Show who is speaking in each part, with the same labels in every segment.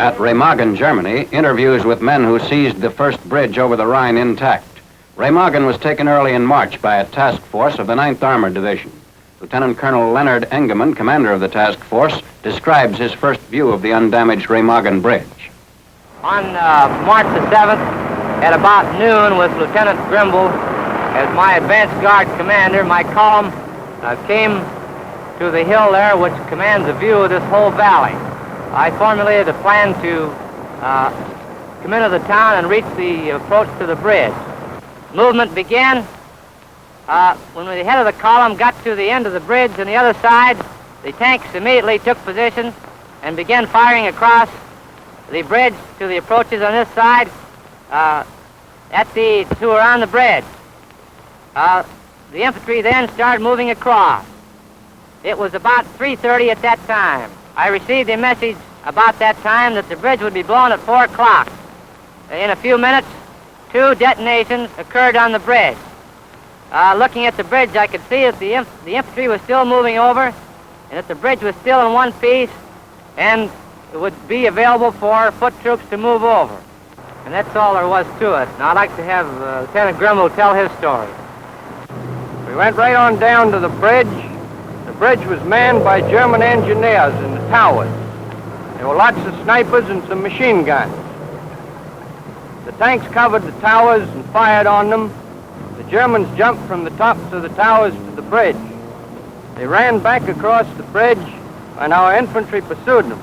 Speaker 1: At Remagen, Germany, interviews with men who seized the first bridge over the Rhine intact. Remagen was taken early in March by a task force of the 9th Armored Division. Lieutenant Colonel Leonard Engemann, commander of the task force, describes his first view of the undamaged Remagen Bridge.
Speaker 2: On March the 7th, at about noon, with Lieutenant Grimble as my advance guard commander, my column came to the hill there, which commands a view of this whole valley. I formulated a plan to come into the town and reach the approach to the bridge. Movement began when the head of the column got to the end of the bridge on the other side. The tanks immediately took position and began firing across the bridge to the approaches on this side to around the bridge. The infantry then started moving across. It was about 3:30 at that time. I received a message about that time that the bridge would be blown at 4 o'clock. In a few minutes, 2 detonations occurred on the bridge. Looking at the bridge, I could see that the infantry was still moving over, and that the bridge was still in one piece, and it would be available for foot troops to move over. And that's all there was to it. Now I'd like to have Lieutenant Grimble tell his story.
Speaker 3: We went right on down to the bridge. The bridge was manned by German engineers in the towers. There were lots of snipers and some machine guns. The tanks covered the towers and fired on them. The Germans jumped from the tops of the towers to the bridge. They ran back across the bridge, and our infantry pursued them.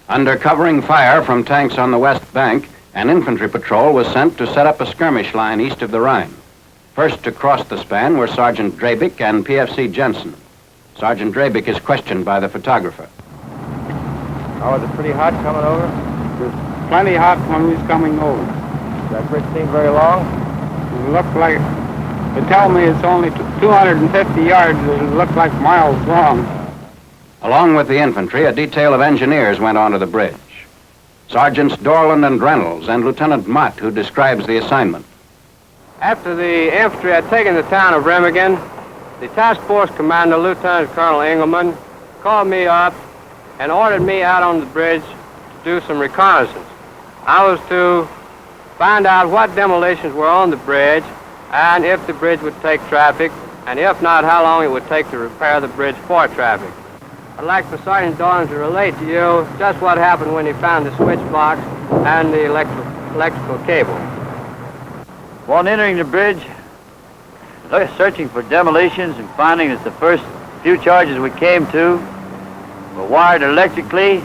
Speaker 1: Under covering fire from tanks on the west bank, an infantry patrol was sent to set up a skirmish line east of the Rhine. First to cross the span were Sergeant Drabik and PFC Jensen. Sergeant Drabik is questioned by the photographer.
Speaker 3: Oh, was it pretty hot coming over?
Speaker 4: It was plenty hot when we was coming over.
Speaker 3: That bridge seemed very long?
Speaker 4: It looked like, they tell me it's only 250 yards. It looked like miles long.
Speaker 1: Along with the infantry, a detail of engineers went onto the bridge. Sergeants Dorland and Reynolds and Lieutenant Mott, who describes the assignment.
Speaker 3: After the infantry had taken the town of Remagen, the task force commander, Lieutenant Colonel Engelmann, called me up and ordered me out on the bridge to do some reconnaissance. I was to find out what demolitions were on the bridge and if the bridge would take traffic, and if not, how long it would take to repair the bridge for traffic. I'd like for Sergeant Dorland to relate to you just what happened when he found the switch box and the electrical cable.
Speaker 5: Upon entering the bridge, searching for demolitions and finding that the first few charges we came to were wired electrically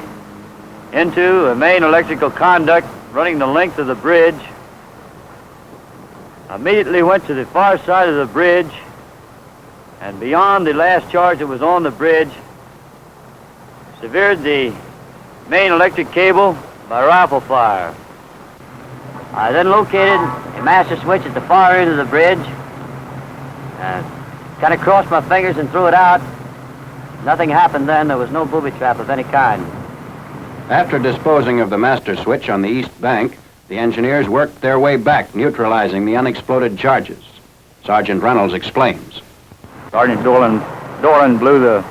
Speaker 5: into a main electrical conduct running the length of the bridge. I immediately went to the far side of the bridge, and beyond the last charge that was on the bridge, severed the main electric cable by rifle fire. I then located a master switch at the far end of the bridge and kind of crossed my fingers and threw it out. Nothing happened then. There was no booby trap of any kind.
Speaker 1: After disposing of the master switch on the east bank, the engineers worked their way back, neutralizing the unexploded charges. Sergeant Reynolds explains.
Speaker 5: Sergeant Dolan blew the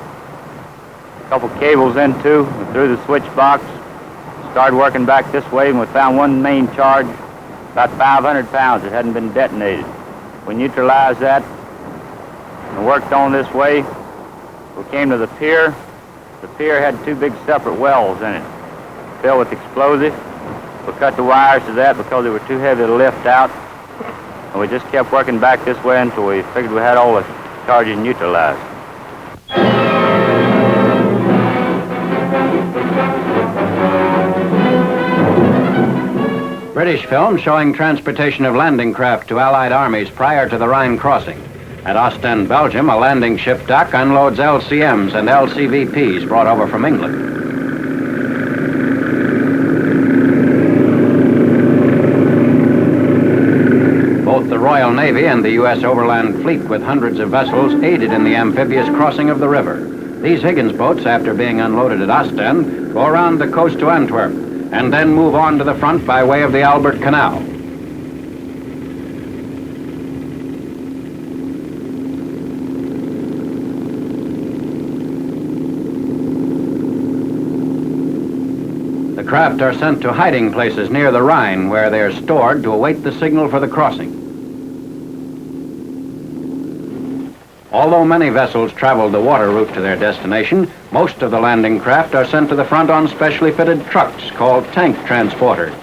Speaker 5: couple cables into and through the switch box. Started working back this way, and we found one main charge, about 500 pounds, that hadn't been detonated. We neutralized that and worked on this way. We came to the pier. The pier had 2 big separate wells in it, filled with explosive. We cut the wires to that because they were too heavy to lift out. And we just kept working back this way until we figured we had all the charges neutralized.
Speaker 1: British film showing transportation of landing craft to Allied armies prior to the Rhine crossing. At Ostend, Belgium, a landing ship dock unloads LCMs and LCVPs brought over from England. Both the Royal Navy and the U.S. Overland Fleet, with hundreds of vessels, aided in the amphibious crossing of the river. These Higgins boats, after being unloaded at Ostend, go around the coast to Antwerp and then move on to the front by way of the Albert Canal. The craft are sent to hiding places near the Rhine where they are stored to await the signal for the crossing. Although many vessels travel the water route to their destination, most of the landing craft are sent to the front on specially fitted trucks called tank transporters.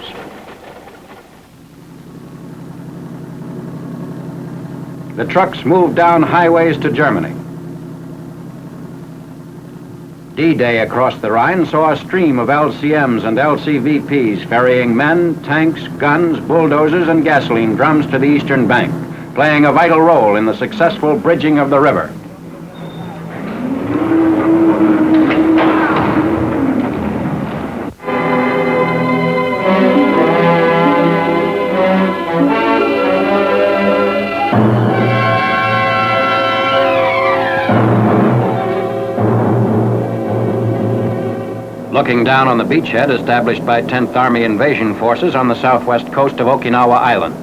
Speaker 1: The trucks move down highways to Germany. D-Day across the Rhine saw a stream of LCMs and LCVPs ferrying men, tanks, guns, bulldozers, and gasoline drums to the eastern bank, playing a vital role in the successful bridging of the river. Looking down on the beachhead established by 10th Army invasion forces on the southwest coast of Okinawa Island.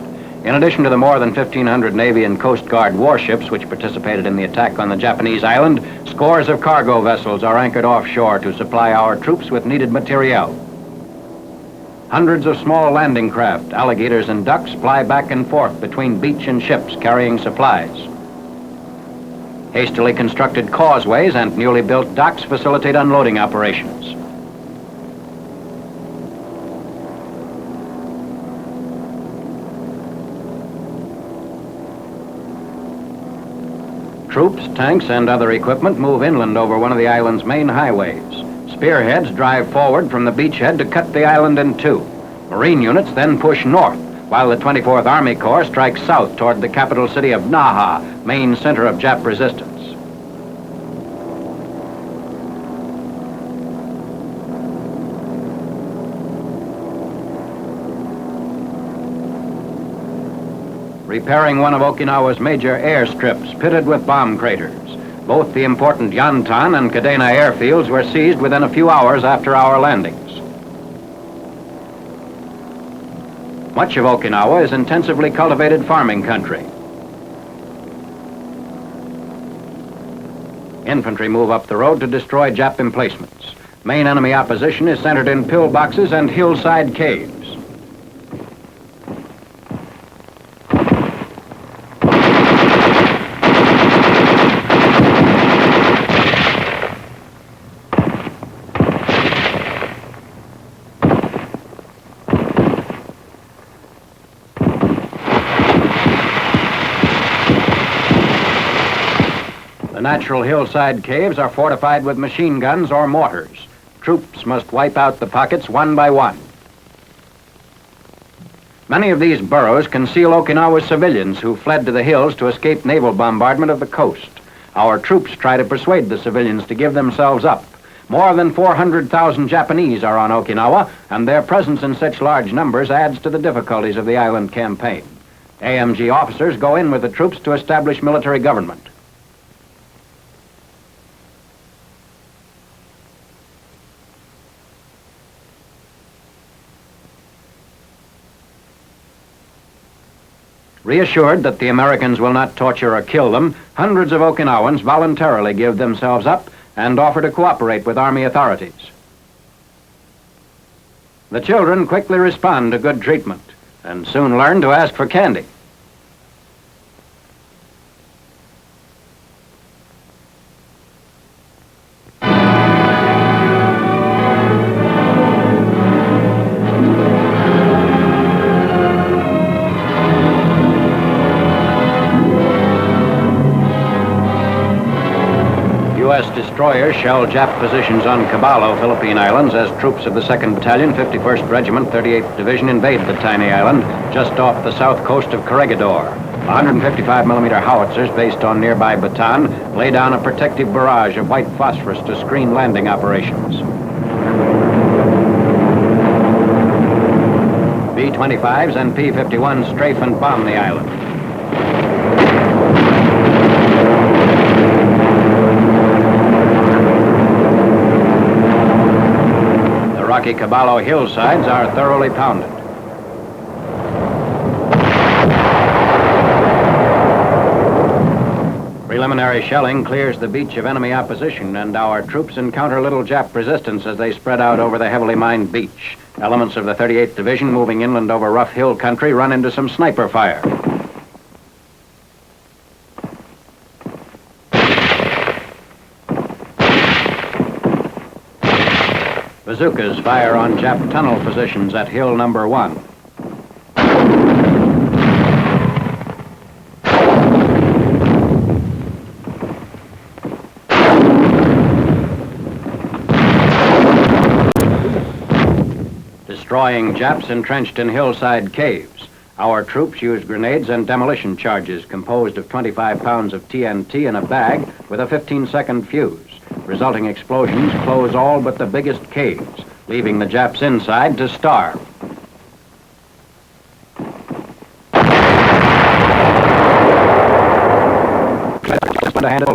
Speaker 1: In addition to the more than 1,500 Navy and Coast Guard warships which participated in the attack on the Japanese island, scores of cargo vessels are anchored offshore to supply our troops with needed materiel. Hundreds of small landing craft, alligators and ducks fly back and forth between beach and ships carrying supplies. Hastily constructed causeways and newly built docks facilitate unloading operations. Troops, tanks, and other equipment move inland over one of the island's main highways. Spearheads drive forward from the beachhead to cut the island in two. Marine units then push north, while the 24th Army Corps strikes south toward the capital city of Naha, main center of Jap resistance. Repairing one of Okinawa's major airstrips pitted with bomb craters. Both the important Yantan and Kadena airfields were seized within a few hours after our landings. Much of Okinawa is intensively cultivated farming country. Infantry move up the road to destroy Jap emplacements. Main enemy opposition is centered in pillboxes and hillside caves. The natural hillside caves are fortified with machine guns or mortars. Troops must wipe out the pockets one by one. Many of these burrows conceal Okinawa's civilians who fled to the hills to escape naval bombardment of the coast. Our troops try to persuade the civilians to give themselves up. More than 400,000 Japanese are on Okinawa, and their presence in such large numbers adds to the difficulties of the island campaign. AMG officers go in with the troops to establish military government. Reassured that the Americans will not torture or kill them, hundreds of Okinawans voluntarily give themselves up and offer to cooperate with Army authorities. The children quickly respond to good treatment and soon learn to ask for candy. U.S. destroyers shell Jap positions on Caballo, Philippine Islands, as troops of the 2nd Battalion, 51st Regiment, 38th Division invade the tiny island just off the south coast of Corregidor. 155mm howitzers based on nearby Bataan lay down a protective barrage of white phosphorus to screen landing operations. B-25s and P-51s strafe and bomb the island. Rocky Caballo hillsides are thoroughly pounded. Preliminary shelling clears the beach of enemy opposition, and our troops encounter little Jap resistance as they spread out over the heavily mined beach. Elements of the 38th Division moving inland over rough hill country run into some sniper fire. Bazookas fire on Jap tunnel positions at hill number 1. Destroying Japs entrenched in hillside caves. Our troops used grenades and demolition charges composed of 25 pounds of TNT in a bag with a 15-second fuse. Resulting explosions close all but the biggest caves, leaving the Japs inside to starve. To handle